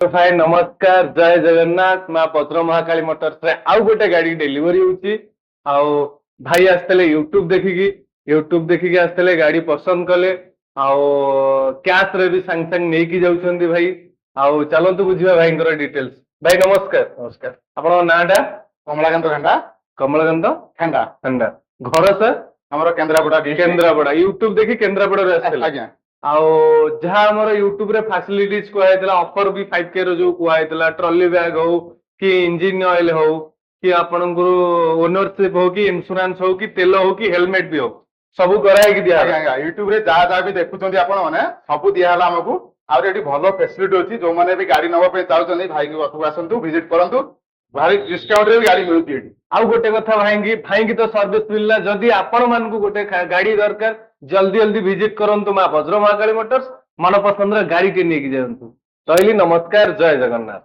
तो भाई नमस्कार जय जगन्नाथ माँ पत्र महाकाली मोटर्स रे आउ गोटे गाड़ी डेलीवरी होची आउ भाई आसतले यूट्यूब देखिकी आसतले गाड़ी पसंद कले आउ कैश रे भी संग संग नेकी जाउछंदी भाई आउ चलंतु बुझिबा भाईंकर डिटेल्स। भाई नमस्कार। नमस्कार। आपन नाटा कमलाकांत खेंडा। कमलकांत खेंडा खंडा घर सर हमर केंद्रापड़ा केंद्रापड़ा यूट्यूब देखि केंद्रापड़ा रे आसतले आज्ञा आउ जहाँ हमर यूट्यूब रे फैसिलिटीज कुआइतला ऑफर भी 5K रो जो कुआइतला ट्रॉली बैग हो कि इंजिन ऑयल हो कि आपनकर ओनरशिप हो कि इंश्योरेंस हो कि तेल हो कि हेलमेट भी हो सब कराई कि दिया आज्ञा यूट्यूब रे जहाँ भी देखुछंती आपण माने सब दिया हला हमकु आउर एठी भलो फैसिलिटी अछि जो माने भी गाड़ी नबा पे चाहउछंती भाई के पाखु आसंतु विजिट करंतु भारी डिस्काउंट रे भी गाड़ी मिलुची एठी। आउ गोटे कथा भाई तो सर्विस मिलला जदि आपण मानकु गोटे गाड़ी दरकार जल्दी जल्दी विजिट करंतु मां वज्र महाकाली मोटर्स मन पसंद रे गाड़ी के नेकी जायंतु। रहली नमस्कार जय जगन्नाथ।